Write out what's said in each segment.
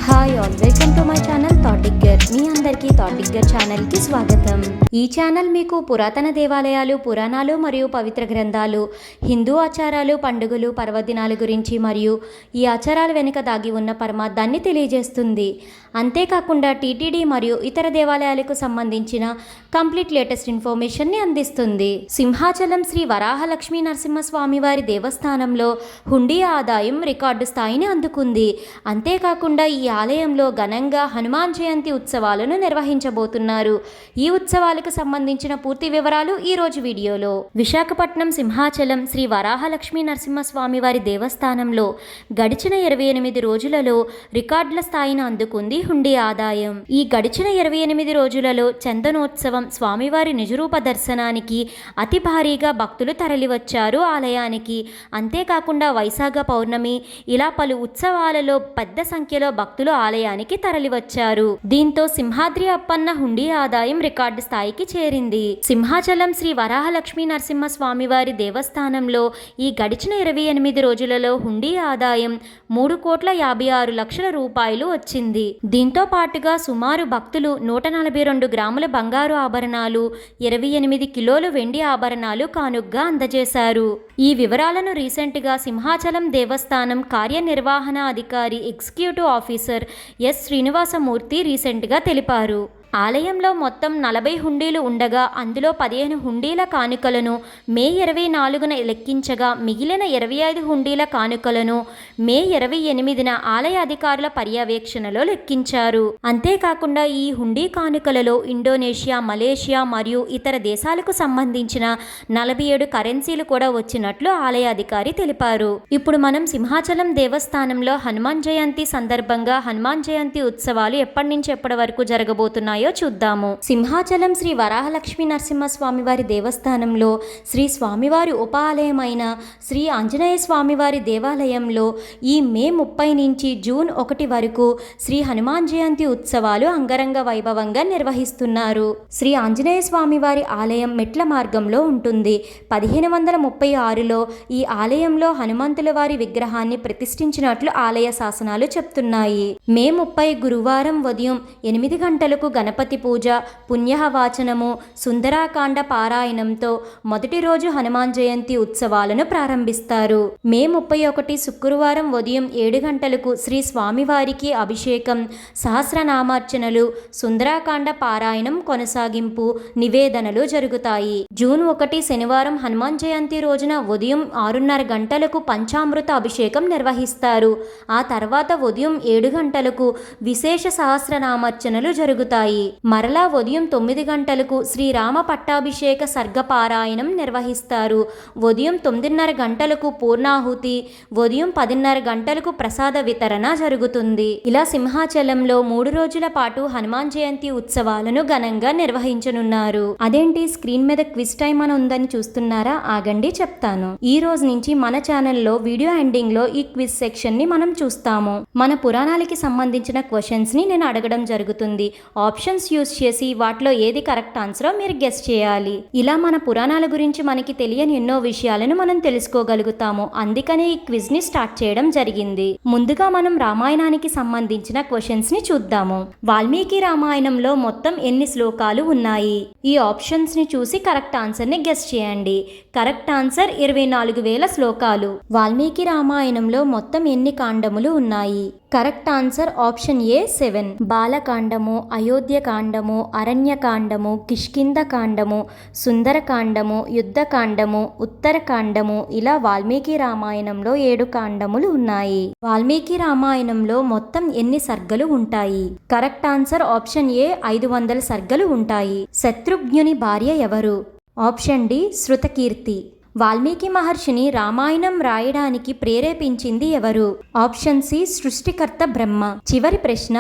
Hi all, welcome to my channel thought digger. మీ అందరికీ thought digger ఛానల్కి స్వాగతం. ఈ ఛానల్ మీకు పురాతన దేవాలయాలు, పురాణాలు మరియు పవిత్ర గ్రంథాలు, హిందూ ఆచారాలు, పండుగలు, పర్వదినాల గురించి మరియు ఈ ఆచారాల వెనుక దాగి ఉన్న పరమార్థాన్ని తెలియజేస్తుంది. అంతేకాకుండా టీటీడీ మరియు ఇతర దేవాలయాలకు సంబంధించిన కంప్లీట్ లేటెస్ట్ ఇన్ఫర్మేషన్ని అందిస్తుంది. సింహాచలం శ్రీ వరాహలక్ష్మీ నరసింహస్వామి వారి దేవస్థానంలో హుండీ ఆదాయం రికార్డు స్థాయిని అందుకుంది. అంతేకాకుండా ఈ ఆలయంలో ఘనంగా హనుమాన్ జయంతి ఉత్సవాలను నిర్వహించబోతున్నారు. ఈ ఉత్సవాలకు సంబంధించిన పూర్తి వివరాలు ఈ రోజు వీడియోలో. విశాఖపట్నం సింహాచలం శ్రీ వరాహలక్ష్మీ నరసింహస్వామి వారి దేవస్థానంలో గడిచిన 28 రోజులలో రికార్డుల స్థాయిని అందుకుంది హుండీ ఆదాయం. ఈ గడిచిన 28 రోజులలో చందనోత్సవం, స్వామివారి నిజరూప దర్శనానికి అతి భారీగా భక్తులు తరలివచ్చారు ఆలయానికి. అంతేకాకుండా వైశాఖ పౌర్ణమి ఇలా పలు ఉత్సవాలలో పెద్ద సంఖ్యలో భక్తులు ఆలయానికి తరలివచ్చారు. దీంతో సింహాద్రి అప్పన్న హుండీ ఆదాయం రికార్డు స్థాయికి చేరింది. సింహాచలం శ్రీ వరాహలక్ష్మీ నరసింహస్వామి వారి దేవస్థానంలో ఈ గడిచిన 28 రోజులలో హుండీ ఆదాయం 3,56,00,000 రూపాయలు వచ్చింది. దీంతో పాటుగా సుమారు భక్తులు 142 గ్రాముల బంగారు ఆభరణాలు, 28 కిలోలు వెండి ఆభరణాలు కానుగ్గా అందజేశారు. ఈ వివరాలను రీసెంట్గా సింహాచలం దేవస్థానం కార్యనిర్వహణ అధికారి ఎగ్జిక్యూటివ్ ఆఫీసర్ ఎస్ శ్రీనివాసమూర్తి రీసెంట్గా తెలిపారు. ఆలయంలో మొత్తం 40 హుండీలు ఉండగా అందులో 15 హుండీల కానుకలను మే 24న లెక్కించగా మిగిలిన 25 హుండీల కానుకలను మే 28న ఆలయ అధికారుల పర్యవేక్షణలో లెక్కించారు. అంతేకాకుండా ఈ హుండీ కానుకలలో ఇండోనేషియా, మలేషియా మరియు ఇతర దేశాలకు సంబంధించిన 47 కరెన్సీలు కూడా వచ్చినట్లు ఆలయ అధికారి తెలిపారు. ఇప్పుడు మనం సింహాచలం దేవస్థానంలో హనుమాన్ జయంతి సందర్భంగా హనుమాన్ జయంతి ఉత్సవాలు ఎప్పటి నుంచి ఎప్పటి వరకు జరగబోతున్నాయో చూద్దాము. సింహాచలం శ్రీ వరాహలక్ష్మీ నరసింహస్వామి వారి దేవస్థానంలో శ్రీ స్వామివారి ఉపాలయమైన శ్రీ ఆంజనేయ స్వామివారి దేవాలయంలో ఈ మే 30 నుంచి జూన్ 1 వరకు శ్రీ హనుమాన్ జయంతి ఉత్సవాలు అంగరంగ వైభవంగా నిర్వహిస్తున్నారు. శ్రీ ఆంజనేయ స్వామివారి ఆలయం మెట్ల మార్గంలో ఉంటుంది. 1536లో ఈ ఆలయంలో హనుమంతుల వారి విగ్రహాన్ని ప్రతిష్ఠించినట్లు ఆలయ శాసనాలు చెప్తున్నాయి. మే 30 గురువారం ఉదయం 8 గంటలకు గణపతి పూజ, పుణ్యహవాచనము, సుందరాకాండ పారాయణంతో మొదటి రోజు హనుమాన్ జయంతి ఉత్సవాలను ప్రారంభిస్తారు. మే 31 శుక్రవారం ఉదయం 7 గంటలకు శ్రీ స్వామివారికి అభిషేకం, సహస్రనామార్చనలు, సుందరాకాండ పారాయణం కొనసాగింపు, నివేదనలు జరుగుతాయి. జూన్ 1 శనివారం హనుమాన్ జయంతి రోజున ఉదయం 6:30 గంటలకు పంచామృత అభిషేకం నిర్వహిస్తారు. ఆ తర్వాత ఉదయం 7 గంటలకు విశేష సహస్రనామార్చనలు జరుగుతాయి. మరలా ఉదయం 9 గంటలకు శ్రీరామ పట్టాభిషేక సర్గపారాయణం నిర్వహిస్తారు. ఉదయం 9:30 గంటలకు పూర్ణాహుతి, ఉదయం 10:30 గంటలకు ప్రసాద వితరణ జరుగుతుంది. ఇలా సింహాచలంలో 3 రోజుల పాటు హనుమాన్ జయంతి ఉత్సవాలను ఘనంగా నిర్వహించనున్నారు. అదేంటి స్క్రీన్ మీద క్విజ్ టైం అని ఉందని చూస్తున్నారా? ఆగండి చెప్తాను. ఈ రోజు నుంచి మన ఛానల్లో వీడియో ఎండింగ్ లో ఈ క్విజ్ సెక్షన్ ని మనం చూస్తాము. మన పురాణాలకి సంబంధించిన క్వశ్చన్స్ ని నేను అడగడం జరుగుతుంది. ఆప్షన్స్ యూజ్ చేసి వాటిలో ఏది కరెక్ట్ ఆన్సరో మీరు గెస్ చేయాలి. ఇలా మన పురాణాల గురించి మనకి తెలియని ఎన్నో విషయాలను మనం తెలుసుకోగలుగుతాము. అందుకనే ఈ క్విజ్ ని స్టార్ట్ చేయడం జరిగింది. ముందుగా మనం రామాయణానికి సంబంధించిన క్వశ్చన్స్ ని చూద్దాము. వాల్మీకి రామాయణంలో మొత్తం ఎన్ని శ్లోకాలు ఉన్నాయి? ఈ ఆప్షన్స్ ని చూసి కరెక్ట్ ఆన్సర్ ని గెస్ చేయండి. కరెక్ట్ ఆన్సర్ 24,000 శ్లోకాలు. వాల్మీకి రామాయణంలో మొత్తం ఎన్ని కాండములు ఉన్నాయి? Correct answer option A 7. బాలకాండము, అయోధ్యకాండము, అరణ్యకాండము, కిష్కింధకాండము, సుందరకాండము, యుద్ధకాండము, ఉత్తరకాండము ఇలా వాల్మీకి రామాయణంలో 7 కాండములు ఉన్నాయి. వాల్మీకి రామాయణంలో మొత్తం ఎన్ని సర్గలు ఉంటాయి? కరెక్ట్ ఆన్సర్ ఆప్షన్ ఏ 500 సర్గలు ఉంటాయి. శత్రుఘ్నుని భార్య ఎవరు? Option D Shrutakirti. వాల్మీకి మహర్షిని రామాయణం రాయడానికి ప్రేరేపించింది ఎవరు? ఆప్షన్ సి సృష్టికర్త బ్రహ్మ. చివరి ప్రశ్న,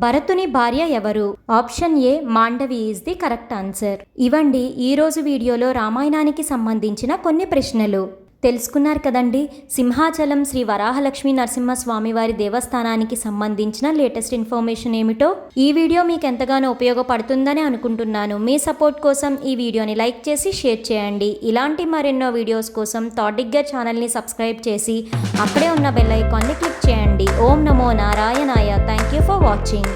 భరతుని భార్య ఎవరు? Option A Mandovi is the correct answer. ఇవండి ఈరోజు వీడియోలో రామాయణానికి సంబంధించిన కొన్ని ప్రశ్నలు. తెలుసుకున్నారు కదండి. సింహాచలం శ్రీ వరాహలక్ష్మీ నరసింహస్వామి వారి దేవస్థానానికి సంబంధించిన లేటెస్ట్ ఇన్ఫర్మేషన్ ఏమిటో ఈ వీడియో మీకు ఎంతగానో ఉపయోగపడుతుందని అనుకుంటున్నాను. మీ సపోర్ట్ కోసం ఈ వీడియోని లైక్ చేసి షేర్ చేయండి. ఇలాంటి మరెన్నో వీడియోస్ కోసం థాట్ డిగ్గర్ ఛానల్ని సబ్స్క్రైబ్ చేసి అక్కడే ఉన్న బెల్ ఐకాన్ని క్లిక్ చేయండి. ఓం నమో నారాయణాయ. Thank you. You for watching.